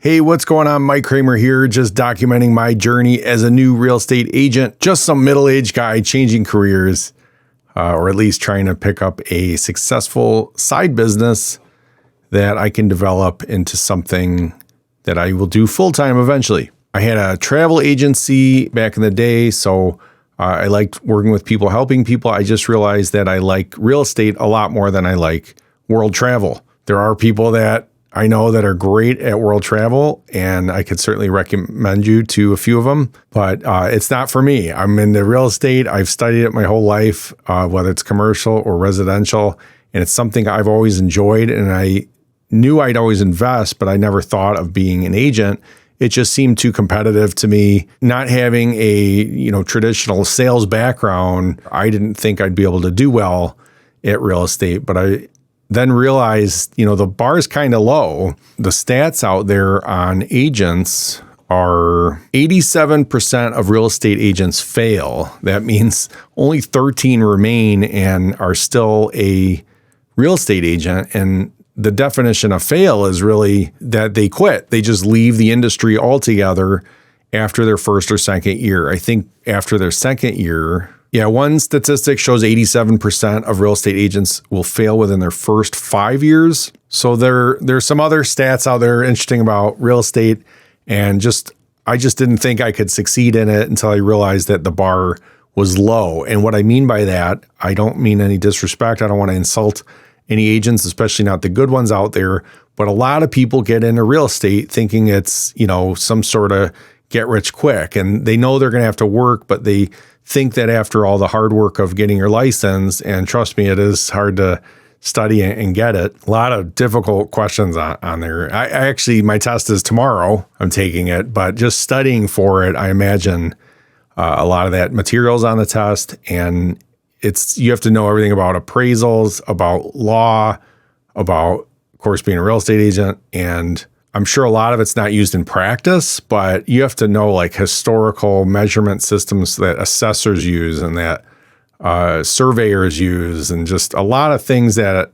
Hey, what's going on? Mike Kramer here, just documenting my journey as a new real estate agent. Just some middle-aged guy changing careers, or at least trying to pick up a successful side business that I can develop into something that I will do full-time eventually. I had a travel agency back in the day, so I liked working with people, helping people. I just realized that I like real estate a lot more than I like world travel. There are people that I know that are great at world travel, and I could certainly recommend you to a few of them, but it's not for me. I'm into real estate. I've studied it my whole life, whether it's commercial or residential, and it's something I've always enjoyed, and I knew I'd always invest, but I never thought of being an agent. It just seemed too competitive to me. Not having a, traditional sales background, I didn't think I'd be able to do well at real estate, but I then realized, the bar is kind of low. The stats out there on agents are 87% of real estate agents fail. That means only 13 remain and are still a real estate agent. And the definition of fail is really that they quit. They just leave the industry altogether after their first or second year. I think after their second year, one statistic shows 87% of real estate agents will fail within their first 5 years. So there's some other stats out there interesting about real estate, and I just didn't think I could succeed in it until I realized that the bar was low. And what I mean by that, I don't mean any disrespect. I don't want to insult any agents, especially not the good ones out there. But a lot of people get into real estate thinking it's, some sort of get rich quick, and they know they're going to have to work, but they think that after all the hard work of getting your license, and trust me, it is hard to study and get it. A lot of difficult questions on there. I actually, my test is tomorrow. I'm taking it, but just studying for it, I imagine a lot of that material's on the test, and you have to know everything about appraisals, about law, about, of course, being a real estate agent, and I'm sure a lot of it's not used in practice, but you have to know like historical measurement systems that assessors use and that surveyors use, and just a lot of things that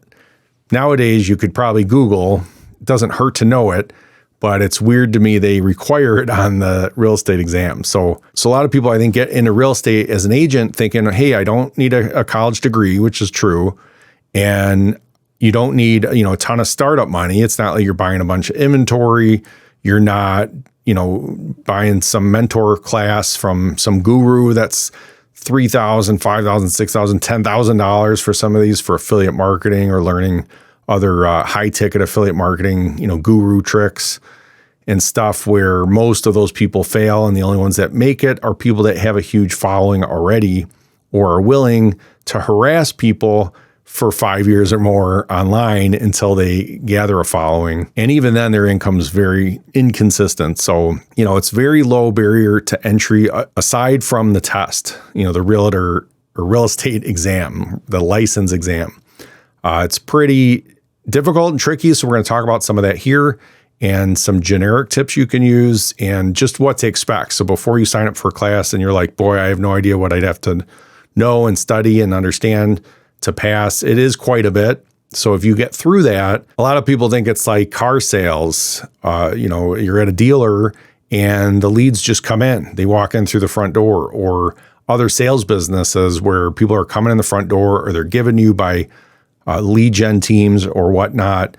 nowadays you could probably Google. It doesn't hurt to know it, but it's weird to me they require it on the real estate exam. So a lot of people, I think, get into real estate as an agent thinking, hey, I don't need a college degree, which is true, and you don't need, a ton of startup money. It's not like you're buying a bunch of inventory. You're not, buying some mentor class from some guru that's $3,000, $5,000, $6,000, $10,000 for some of these for affiliate marketing, or learning other high ticket affiliate marketing, guru tricks and stuff, where most of those people fail. And the only ones that make it are people that have a huge following already, or are willing to harass people for 5 years or more online until they gather a following. And even then, their income's very inconsistent. So, it's very low barrier to entry aside from the test, the realtor or real estate exam, the license exam. It's pretty difficult and tricky. So we're going to talk about some of that here, and some generic tips you can use, and just what to expect. So before you sign up for a class and you're like, boy, I have no idea what I'd have to know and study and understand to pass, it is quite a bit. So if you get through that, a lot of people think it's like car sales. You're at a dealer and the leads just come in. They walk in through the front door, or other sales businesses where people are coming in the front door, or they're given you by lead gen teams or whatnot.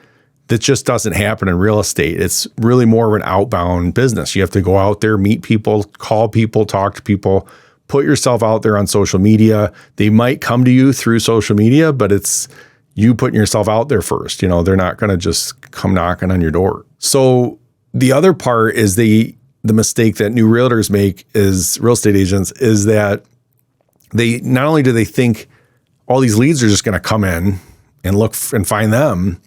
That just doesn't happen in real estate. It's really more of an outbound business. You have to go out there, meet people, call people, talk to people, put yourself out there on social media. They might come to you through social media, but it's you putting yourself out there first. They're not going to just come knocking on your door. So the other part is the mistake that new realtors make as real estate agents is that they not only do they think all these leads are just going to come in and look and find them.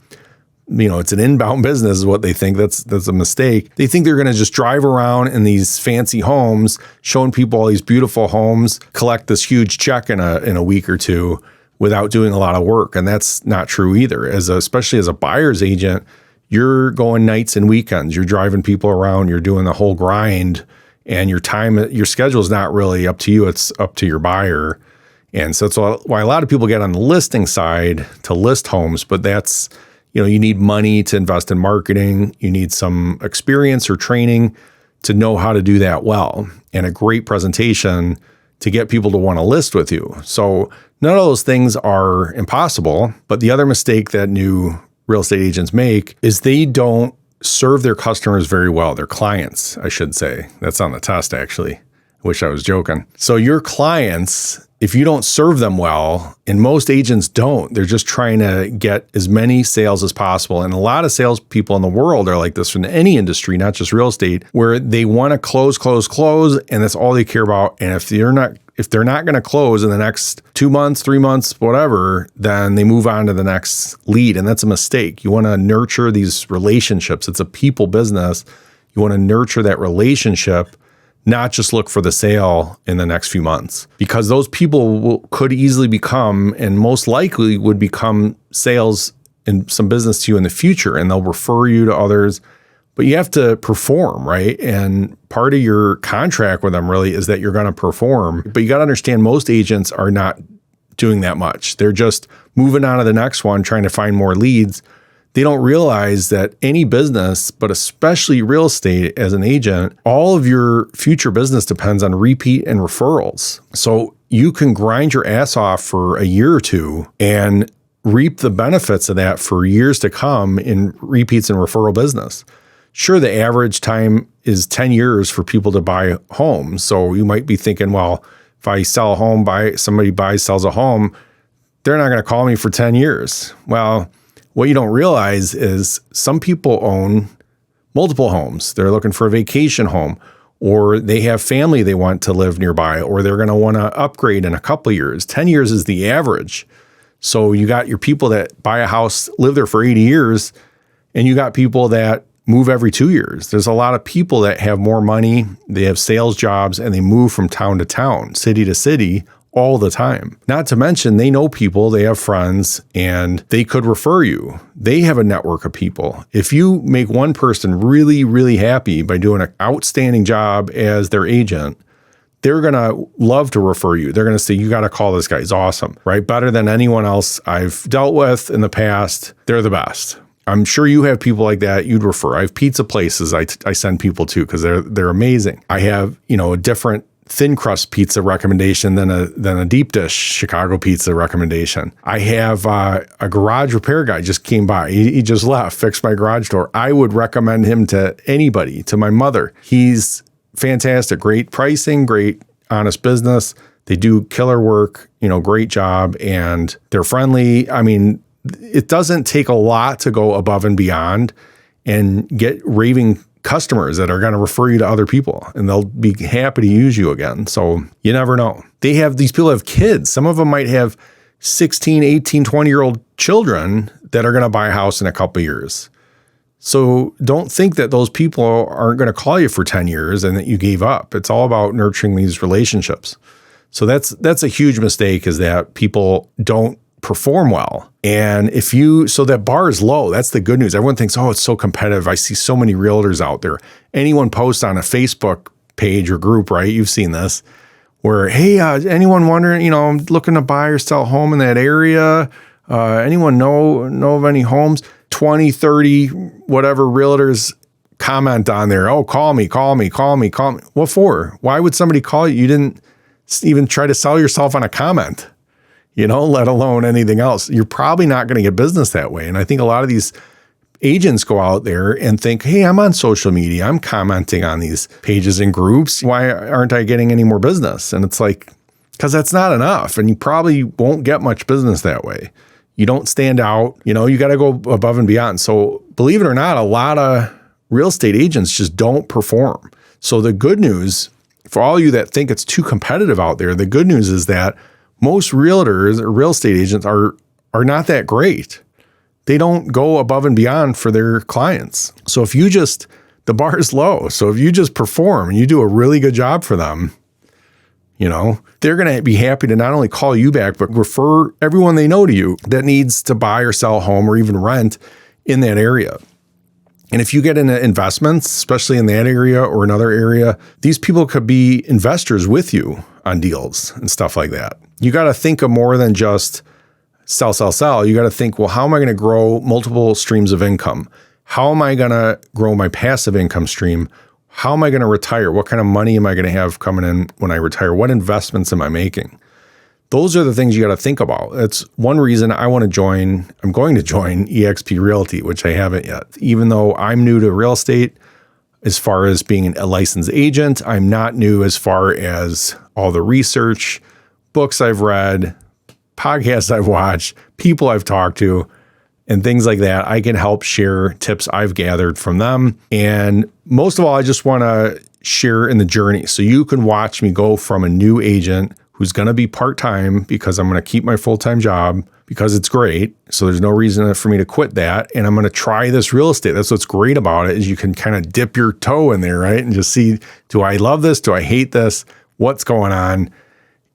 It's an inbound business is what they think. That's a mistake. They think they're going to just drive around in these fancy homes, showing people all these beautiful homes, collect this huge check in a week or two without doing a lot of work. And that's not true either. Especially as a buyer's agent, you're going nights and weekends. You're driving people around. You're doing the whole grind, and your schedule is not really up to you. It's up to your buyer. And so that's why a lot of people get on the listing side to list homes, but that's You need money to invest in marketing. You need some experience or training to know how to do that well, and a great presentation to get people to want to list with you. So none of those things are impossible. But the other mistake that new real estate agents make is they don't serve their customers very well, their clients, I should say. That's on the test, actually. I wish I was joking. So your clients, if you don't serve them well, and most agents don't, they're just trying to get as many sales as possible. And a lot of salespeople in the world are like this, from any industry, not just real estate, where they want to close, and that's all they care about. And if they're not going to close in the next 2 months, 3 months, whatever, then they move on to the next lead. And that's a mistake. You want to nurture these relationships. It's a people business. You want to nurture that relationship, not just look for the sale in the next few months, because those people could easily become, and most likely would become, sales and some business to you in the future, and they'll refer you to others. But you have to perform, right? And part of your contract with them really is that you're going to perform. But you got to understand, most agents are not doing that much. They're just moving on to the next one, trying to find more leads. They don't realize that any business, but especially real estate as an agent, all of your future business depends on repeat and referrals. So you can grind your ass off for a year or two and reap the benefits of that for years to come in repeats and referral business. Sure, the average time is 10 years for people to buy homes. So you might be thinking, well, if I sell a home, somebody sells a home, they're not going to call me for 10 years. Well, what you don't realize is some people own multiple homes. They're looking for a vacation home, or they have family they want to live nearby, or they're going to want to upgrade in a couple of years. 10 years is the average. So you got your people that buy a house, live there for 80 years, and you got people that move every 2 years. There's a lot of people that have more money, they have sales jobs, and they move from town to town, city to city all the time. Not to mention, they know people, they have friends, and they could refer you. They have a network of people. If you make one person really, really happy by doing an outstanding job as their agent, they're going to love to refer you. They're going to say, you got to call this guy. He's awesome, right? Better than anyone else I've dealt with in the past. They're the best. I'm sure you have people like that you'd refer. I have pizza places I send people to because they're amazing. I have, a different thin crust pizza recommendation than a deep dish Chicago pizza recommendation. I have a garage repair guy just came by. He just left, fixed my garage door. I would recommend him to anybody, to my mother. He's fantastic, great pricing, great honest business. They do killer work, great job, and they're friendly. I mean, it doesn't take a lot to go above and beyond and get raving customers that are going to refer you to other people, and they'll be happy to use you again. So you never know. These people have kids. Some of them might have 16, 18, 20-year-old children that are going to buy a house in a couple of years. So don't think that those people aren't going to call you for 10 years and that you gave up. It's all about nurturing these relationships. So that's a huge mistake, is that people don't perform well. And so that bar is low. That's the good news. Everyone thinks, oh, it's so competitive. I see so many realtors out there. Anyone posts on a Facebook page or group, right? You've seen this, where, hey, anyone wondering, I'm looking to buy or sell a home in that area. Anyone know of any homes? 20, 30, whatever realtors comment on there. Oh, call me. What for? Why would somebody call you? You didn't even try to sell yourself on a comment, let alone anything else. You're probably not going to get business that way. And I think a lot of these agents go out there and think, hey, I'm on social media. I'm commenting on these pages and groups. Why aren't I getting any more business? And it's like, because that's not enough. And you probably won't get much business that way. You don't stand out. You got to go above and beyond. So believe it or not, a lot of real estate agents just don't perform. So the good news for all you that think it's too competitive out there, the good news is that most realtors or real estate agents are not that great. They don't go above and beyond for their clients. So if the bar is low. So if you just perform and you do a really good job for them, they're going to be happy to not only call you back, but refer everyone they know to you that needs to buy or sell a home or even rent in that area. And if you get into investments, especially in that area or another area, these people could be investors with you on deals and stuff like that. You got to think of more than just sell. You got to think, well, how am I going to grow multiple streams of income? How am I going to grow my passive income stream? How am I going to retire? What kind of money am I going to have coming in when I retire? What investments am I making? Those are the things you got to think about. That's one reason I'm going to join eXp Realty, which I haven't yet. Even though I'm new to real estate, as far as being a licensed agent, I'm not new as far as all the research, books I've read, podcasts I've watched, people I've talked to, and things like that. I can help share tips I've gathered from them. And most of all, I just want to share in the journey. So you can watch me go from a new agent who's going to be part-time because I'm going to keep my full-time job because it's great. So there's no reason for me to quit that. And I'm going to try this real estate. That's what's great about it, is you can kind of dip your toe in there, right? And just see, do I love this? Do I hate this? What's going on?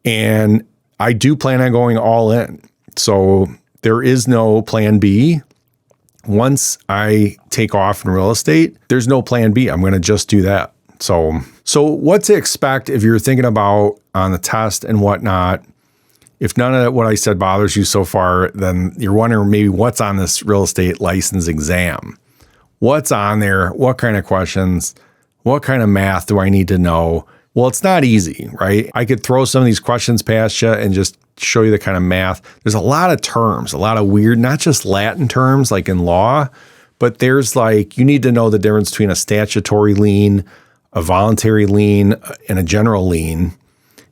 And I do plan on going all in. So there is no plan B. Once I take off in real estate, there's no plan B. I'm going to just do that. So what to expect if you're thinking about on the test and whatnot. If none of what I said bothers you so far, then you're wondering maybe what's on this real estate license exam. What's on there? What kind of questions? What kind of math do I need to know? Well, it's not easy, right? I could throw some of these questions past you and just show you the kind of math. There's a lot of terms, a lot of weird, not just Latin terms like in law, but there's like, you need to know the difference between a statutory lien, a voluntary lien, and a general lien.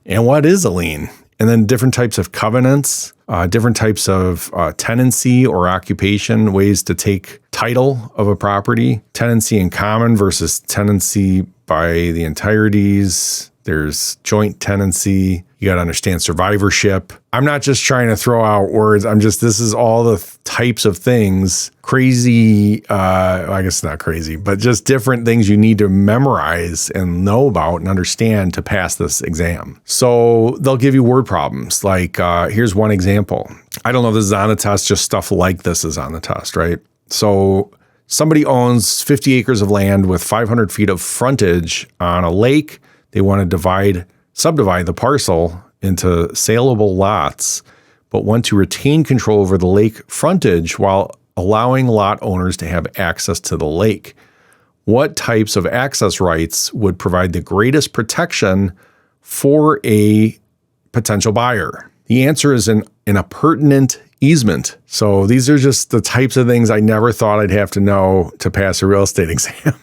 And what is a lien? And then different types of covenants, different types of tenancy or occupation, ways to take title of a property, tenancy in common versus tenancy by the entireties. There's joint tenancy. You got to understand survivorship. I'm not just trying to throw out words. This is all the types of things, crazy, I guess not crazy, but just different things you need to memorize and know about and understand to pass this exam. So they'll give you word problems. Like, here's one example. I don't know if this is on the test, just stuff like this is on the test, right? So somebody owns 50 acres of land with 500 feet of frontage on a lake. They want to subdivide the parcel into saleable lots, but want to retain control over the lake frontage while allowing lot owners to have access to the lake. What types of access rights would provide the greatest protection for a potential buyer? The answer is an appurtenant easement. So these are just the types of things I never thought I'd have to know to pass a real estate exam.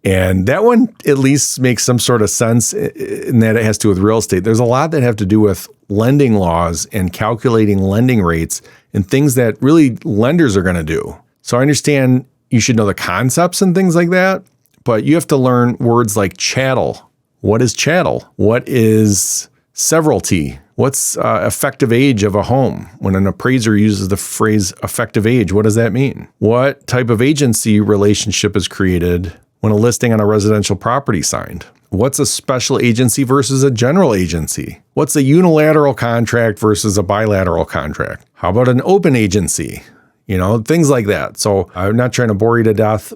And that one at least makes some sort of sense in that it has to do with real estate. There's a lot that have to do with lending laws and calculating lending rates and things that really lenders are going to do. So I understand you should know the concepts and things like that, but you have to learn words like chattel. What is chattel? What is severalty? What's effective age of a home? When an appraiser uses the phrase effective age, what does that mean? What type of agency relationship is created when a listing on a residential property signed? What's a special agency versus a general agency? What's a unilateral contract versus a bilateral contract? How about an open agency? Things like that. So I'm not trying to bore you to death,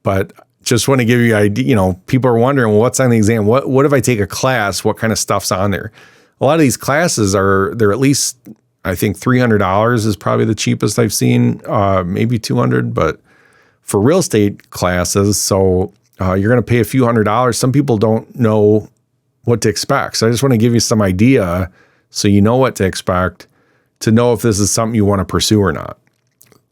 but just want to give you an idea. People are wondering, well, what's on the exam? What if I take a class? What kind of stuff's on there? A lot of these classes they're at least, I think $300 is probably the cheapest I've seen, maybe $200, but for real estate classes. So you're going to pay a few $100s. Some people don't know what to expect. So I just want to give you some idea so you know what to expect, to know if this is something you want to pursue or not.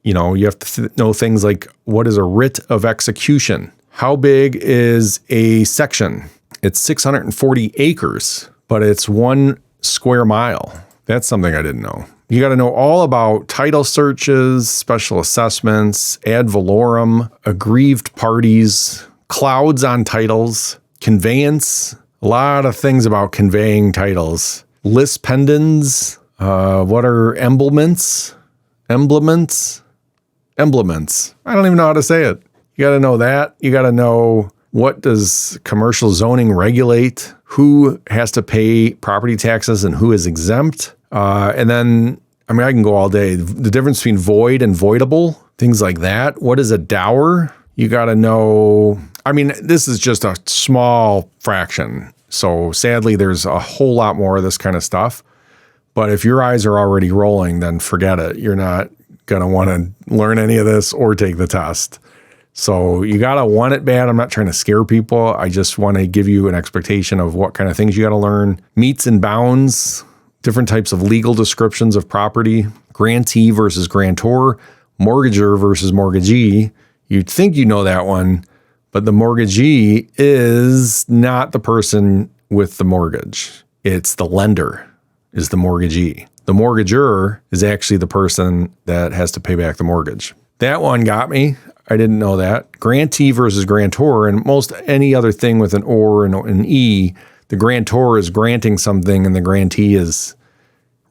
You have to know things like, what is a writ of execution? How big is a section? It's 640 acres, but it's 1 square mile. That's something I didn't know. You got to know all about title searches, special assessments, ad valorem, aggrieved parties, clouds on titles, conveyance, a lot of things about conveying titles, lis pendens, what are emblements? Emblements. I don't even know how to say it. You got to know that. You got to know, what does commercial zoning regulate? Who has to pay property taxes and who is exempt? And then, I can go all day. The difference between void and voidable, things like that. What is a dower? You got to know. This is just a small fraction. So sadly, there's a whole lot more of this kind of stuff. But if your eyes are already rolling, then forget it. You're not going to want to learn any of this or take the test. So you got to want it bad. I'm not trying to scare people. I just want to give you an expectation of what kind of things you got to learn. Meets and bounds, different types of legal descriptions of property, grantee versus grantor, mortgager versus mortgagee. You'd think you know that one, but the mortgagee is not the person with the mortgage. It's the lender is the mortgagee. The mortgager is actually the person that has to pay back the mortgage. That one got me. I didn't know that. Grantee versus grantor, and most any other thing with an or and an e, the grantor is granting something and the grantee is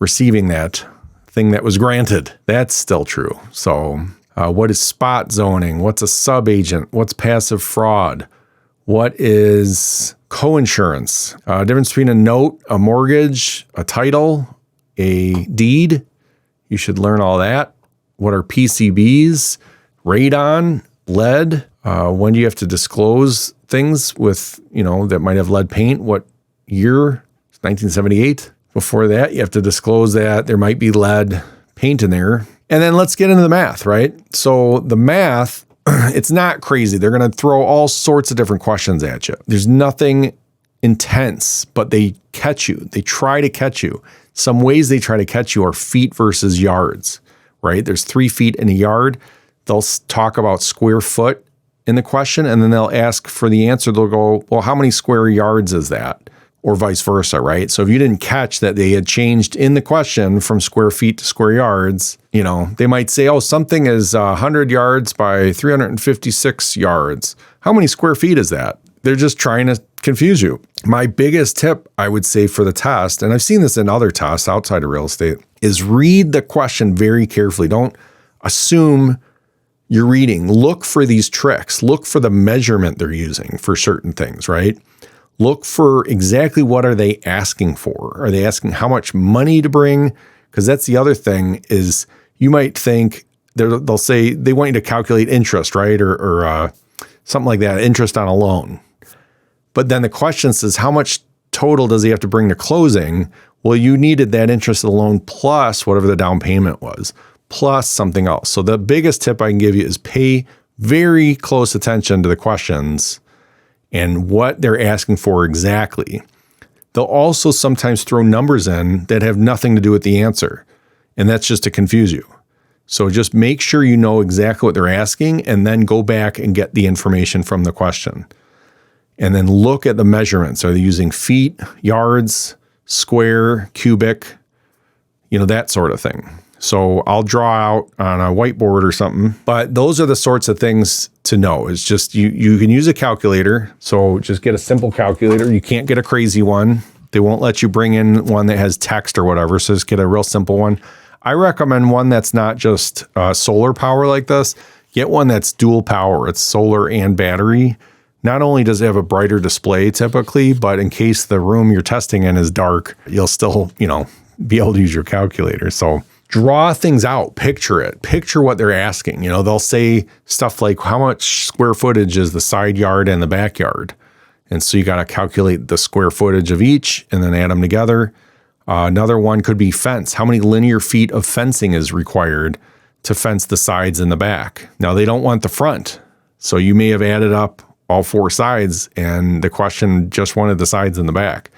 receiving that thing that was granted. That's still true. So what is spot zoning? What's a subagent? What's passive fraud? What is coinsurance? Difference between a note, a mortgage, a title, a deed. You should learn all that. What are PCBs? Radon, lead. When do you have to disclose things with, that might have lead paint? What year? It's 1978. Before that, you have to disclose that there might be lead paint in there. And then let's get into the math, right? So the math, it's not crazy. They're going to throw all sorts of different questions at you. There's nothing intense, but they catch you. They try to catch you. Some ways they try to catch you are feet versus yards, right? There's 3 feet in a yard. They'll talk about square foot in the question, and then they'll ask for the answer. They'll go, well, how many square yards is that? Or vice versa, right? So if you didn't catch that they had changed in the question from square feet to square yards, they might say, oh, something is 100 yards by 356 yards. How many square feet is that? They're just trying to confuse you. My biggest tip, I would say, for the test, and I've seen this in other tests outside of real estate, is read the question very carefully. Don't assume you're reading. Look for these tricks. Look for the measurement they're using for certain things, right? Look for exactly what are they asking for. Are they asking how much money to bring? Because that's the other thing is you might think they'll say they want you to calculate interest, right? Or something like that, interest on a loan. But then the question says, how much total does he have to bring to closing? Well, you needed that interest of the loan plus whatever the down payment was, plus something else. So the biggest tip I can give you is pay very close attention to the questions and what they're asking for exactly. They'll also sometimes throw numbers in that have nothing to do with the answer, and that's just to confuse you. So just make sure you know exactly what they're asking and then go back and get the information from the question. And then look at the measurements. Are they using feet, yards, square, cubic, that sort of thing. So I'll draw out on a whiteboard or something, but those are the sorts of things to know. It's just you can use a calculator. So just get a simple calculator. You can't get a crazy one. They won't let you bring in one that has text or whatever. So just get a real simple one. I recommend one that's not just solar power like this. Get one that's dual power. It's solar and battery. Not only does it have a brighter display typically, but in case the room you're testing in is dark, you'll still, be able to use your calculator. So draw things out, picture it, picture what they're asking. They'll say stuff like how much square footage is the side yard and the backyard. And so you got to calculate the square footage of each and then add them together. Another one could be fence. How many linear feet of fencing is required to fence the sides and the back? Now they don't want the front. So you may have added up all 4 sides and the question just wanted the sides and the back.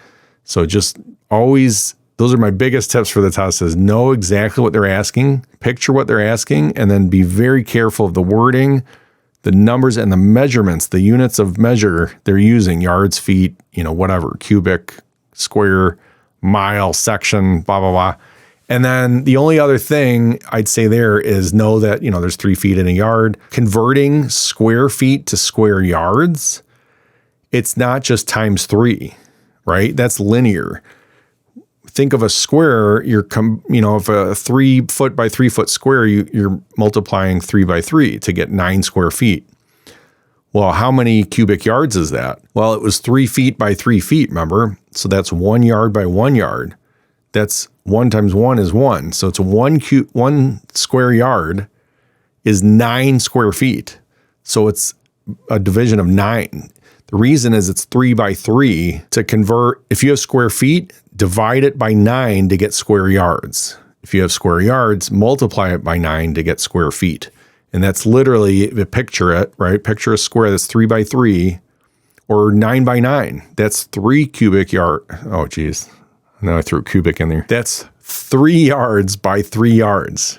So just always, those are my biggest tips for the test is know exactly what they're asking, picture what they're asking, and then be very careful of the wording, the numbers and the measurements, the units of measure they're using, yards, feet, whatever, cubic, square, mile, section, blah, blah, blah. And then the only other thing I'd say there is know that, there's 3 feet in a yard. Converting square feet to square yards, it's not just times 3, right? That's linear. Think of a square, if a 3 foot by 3 foot square, you're multiplying 3 by 3 to get 9 square feet. Well, how many cubic yards is that? Well, it was 3 feet by 3 feet, remember? So that's 1 yard by 1 yard. That's 1 times 1 is 1. So it's 1 square yard is 9 square feet. So it's a division of 9. The reason is it's 3 by 3 to convert. If you have square feet, divide it by 9 to get square yards. If you have square yards, multiply it by 9 to get square feet. And that's literally, picture it, right? Picture a square that's 3 by 3 or 9 by 9. That's 3 cubic yard. Oh, geez. Now I threw cubic in there. That's 3 yards by 3 yards.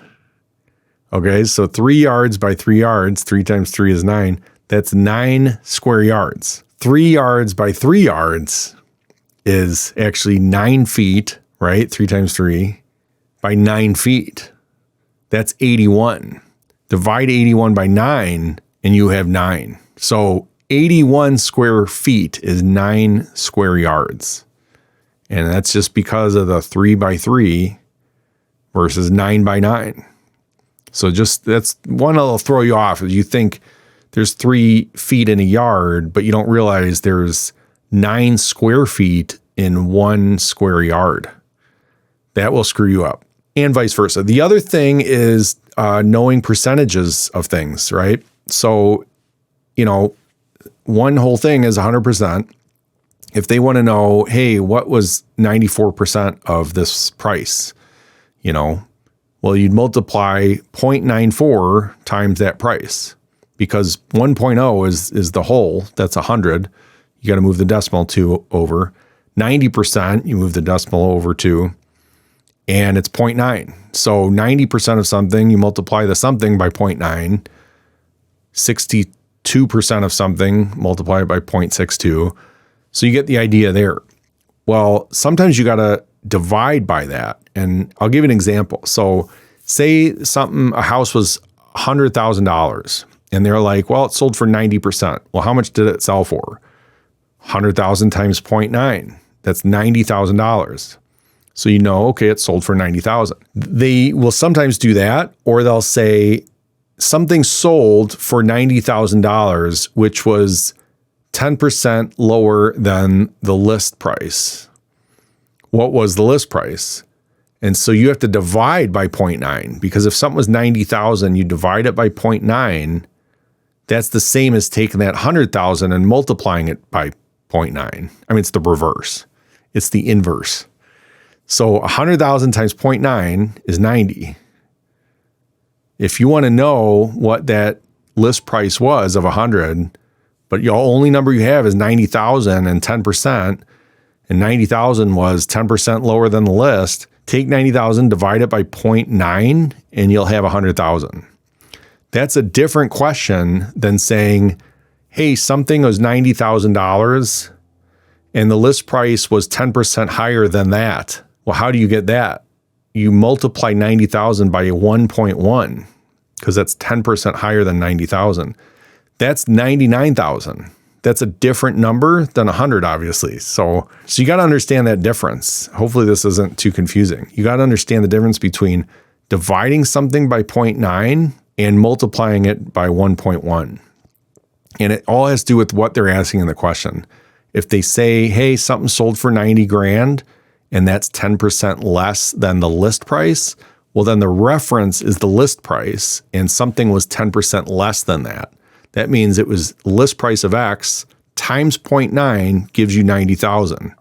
Okay, so 3 yards by 3 yards, 3 times 3 is 9. That's 9 square yards. 3 yards by 3 yards is actually 9 feet, right? 3 times 3 by 9 feet. That's 81. Divide 81 by 9 and you have 9. So 81 square feet is 9 square yards. And that's just because of the 3 by 3 versus 9 by 9. So just that's one that'll throw you off. You think there's 3 feet in a yard, but you don't realize there's 9 square feet in 1 square yard. That will screw you up, and vice versa. The other thing is knowing percentages of things, right? So, one whole thing is 100%. If they want to know, hey, what was 94% of this price? Well, you'd multiply 0.94 times that price, because 1.0 is the whole. That's 100. You got to move the decimal 2 over. 90%, you move the decimal over 2, and it's 0.9. So 90% of something, you multiply the something by 0.9. 62% of something, multiply it by 0.62. So you get the idea there. Well, sometimes you got to divide by that. And I'll give you an example. So say a house was $100,000 and they're like, well, it sold for 90%. Well, how much did it sell for? 100,000 times 0.9. That's $90,000. So okay, it sold for 90,000. They will sometimes do that, or they'll say something sold for $90,000, which was 10% lower than the list price. What was the list price? And so you have to divide by 0.9, because if something was 90,000, you divide it by 0.9. That's the same as taking that 100,000 and multiplying it by 0.9. I mean, it's the reverse. It's the inverse. So 100,000 times 0.9 is 90. If you want to know what that list price was of 100, but your only number you have is 90,000 and 10%, and 90,000 was 10% lower than the list, take 90,000, divide it by 0.9, and you'll have 100,000. That's a different question than saying, hey, something was $90,000 and the list price was 10% higher than that. Well, how do you get that? You multiply 90,000 by 1.1, because that's 10% higher than 90,000. That's 99,000. That's a different number than 100, obviously. So you got to understand that difference. Hopefully this isn't too confusing. You got to understand the difference between dividing something by 0.9 and multiplying it by 1.1. And it all has to do with what they're asking in the question. If they say, hey, something sold for 90 grand, and that's 10% less than the list price, well, then the reference is the list price, and something was 10% less than that. That means it was list price of X times 0.9 gives you 90,000.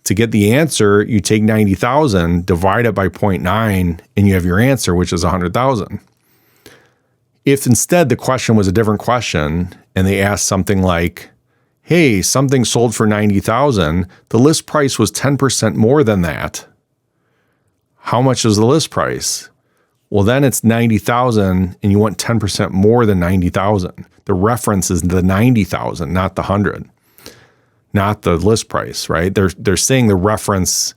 To get the answer, you take 90,000, divide it by 0.9, and you have your answer, which is 100,000. If instead the question was a different question, and they asked something like, hey, something sold for 90,000, the list price was 10% more than that. How much is the list price? Well, then it's 90,000 and you want 10% more than 90,000. The reference is the 90,000, not the 100, not the list price, right? They're saying the reference,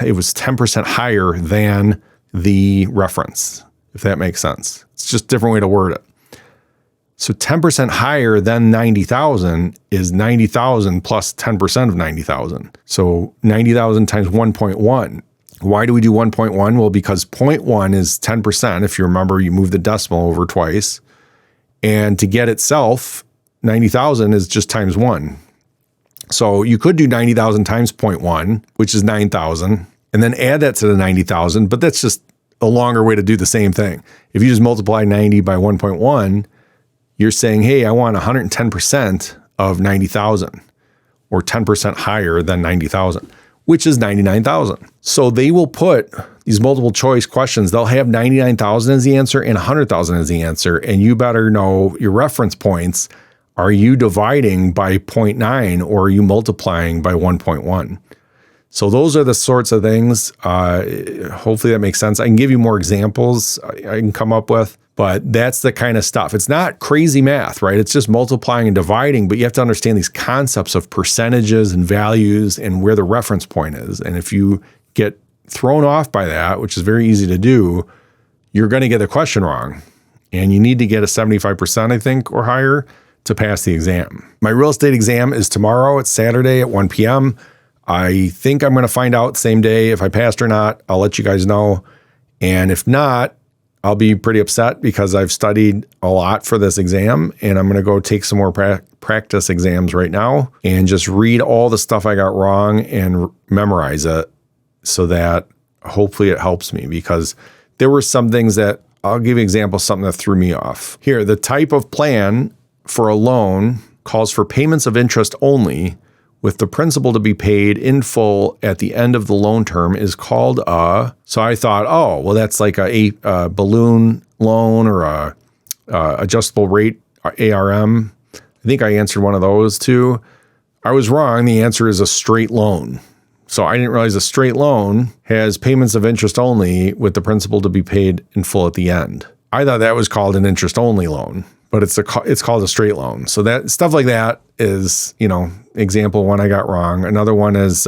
it was 10% higher than the reference, if that makes sense. It's just a different way to word it. So 10% higher than 90,000 is 90,000 plus 10% of 90,000. So 90,000 times 1.1. Why do we do 1.1? Well, because 0.1 is 10%. If you remember, you move the decimal over twice. And to get itself, 90,000 is just times 1. So you could do 90,000 times 0.1, which is 9,000, and then add that to the 90,000. But that's just a longer way to do the same thing. If you just multiply 90 by 1.1, you're saying, hey, I want 110% of 90,000 or 10% higher than 90,000, which is 99,000. So they will put these multiple choice questions. They'll have 99,000 as the answer and 100,000 as the answer. And you better know your reference points. Are you dividing by 0.9 or are you multiplying by 1.1? So those are the sorts of things. Hopefully that makes sense. I can give you more examples I can come up with, but that's the kind of stuff. It's not crazy math, right? It's just multiplying and dividing, but you have to understand these concepts of percentages and values and where the reference point is. And if you get thrown off by that, which is very easy to do, you're going to get the question wrong. And you need to get a 75%, I think, or higher to pass the exam. My real estate exam is tomorrow. It's Saturday at 1 p.m. I think I'm going to find out same day if I passed or not. I'll let you guys know. And if not, I'll be pretty upset because I've studied a lot for this exam and I'm going to go take some more practice exams right now and just read all the stuff I got wrong and memorize it so that hopefully it helps me, because there were some things that I'll give you an example, something that threw me off. Here, the type of plan for a loan calls for payments of interest only, with the principal to be paid in full at the end of the loan term is called a. So I thought, oh, well, that's like a balloon loan or a adjustable rate ARM. I think I answered one of those too. I was wrong. The answer is a straight loan. So I didn't realize a straight loan has payments of interest only with the principal to be paid in full at the end. I thought that was called an interest only loan, but it's called a straight loan. So that stuff like that is, example one I got wrong. Another one is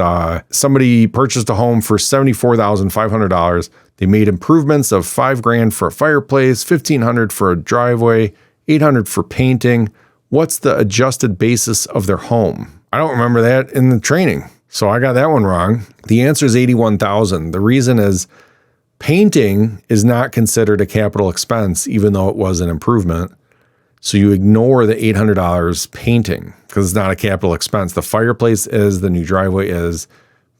somebody purchased a home for $74,500. They made improvements of $5,000 for a fireplace, $1,500 for a driveway, $800 for painting. What's the adjusted basis of their home? I don't remember that in the training, so I got that one wrong. The answer is $81,000. The reason is painting is not considered a capital expense, even though it was an improvement. So you ignore the $800 painting because it's not a capital expense. The fireplace is, the new driveway is.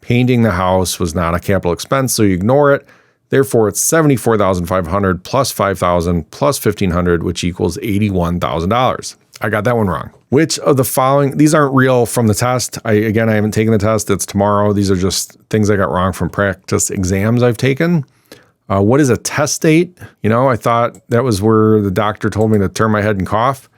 Painting the house was not a capital expense, so you ignore it. Therefore, it's $74,500 plus $5,000 plus $1,500, which equals $81,000. I got that one wrong. Which of the following, these aren't real from the test. I haven't taken the test. It's tomorrow. These are just things I got wrong from practice exams I've taken. What is a testate? I thought that was where the doctor told me to turn my head and cough.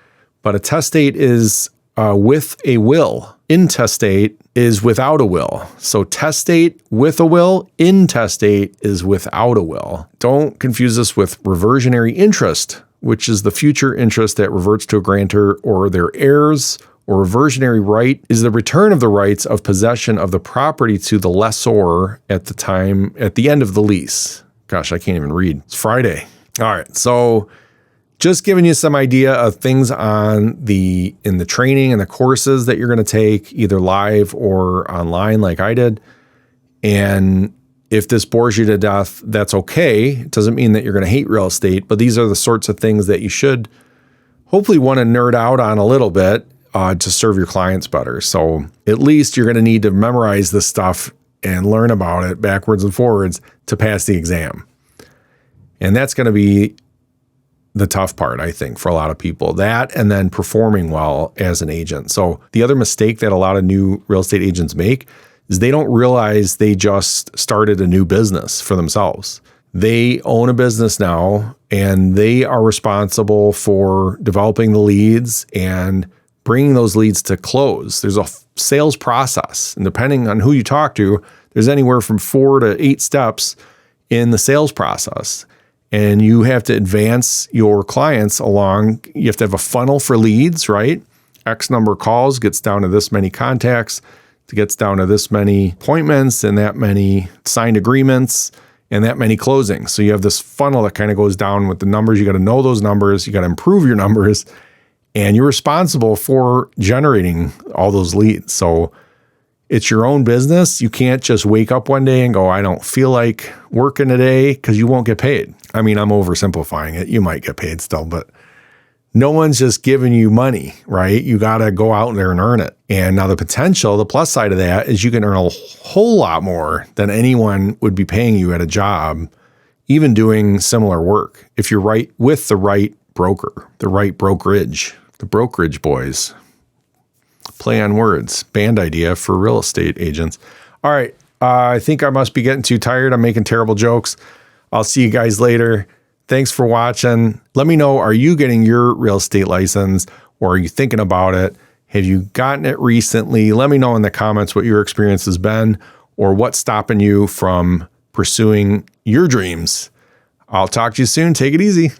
But a testate is with a will. Intestate is without a will. So testate with a will, intestate is without a will. Don't confuse this with reversionary interest, which is the future interest that reverts to a grantor or their heirs. Or reversionary right is the return of the rights of possession of the property to the lessor at the end of the lease. Gosh, I can't even read. It's Friday. All right. So just giving you some idea of things in the training and the courses that you're going to take, either live or online like I did. And if this bores you to death, that's okay. It doesn't mean that you're going to hate real estate, but these are the sorts of things that you should hopefully want to nerd out on a little bit to serve your clients better. So at least you're going to need to memorize this stuff and learn about it backwards and forwards to pass the exam. And that's going to be the tough part, I think, for a lot of people. That and then performing well as an agent. So the other mistake that a lot of new real estate agents make is they don't realize they just started a new business for themselves. They own a business now and they are responsible for developing the leads and bringing those leads to close. There's a sales process, and depending on who you talk to, there's anywhere from 4 to 8 steps in the sales process. And you have to advance your clients along. You have to have a funnel for leads, right? X number of calls gets down to this many contacts, it gets down to this many appointments and that many signed agreements and that many closings. So you have this funnel that kind of goes down with the numbers. You got to know those numbers. You got to improve your numbers. And you're responsible for generating all those leads. So it's your own business. You can't just wake up one day and go, I don't feel like working today, because you won't get paid. I mean, I'm oversimplifying it. You might get paid still, but no one's just giving you money, right? You got to go out there and earn it. And now the plus side of that is you can earn a whole lot more than anyone would be paying you at a job, even doing similar work, if you're right with the right broker, the right brokerage. The brokerage boys. play on words, band idea for real estate agents. All right. I think I must be getting too tired. I'm making terrible jokes. I'll see you guys later. Thanks for watching. Let me know, are you getting your real estate license or are you thinking about it? Have you gotten it recently? Let me know in the comments what your experience has been or what's stopping you from pursuing your dreams. I'll talk to you soon. Take it easy.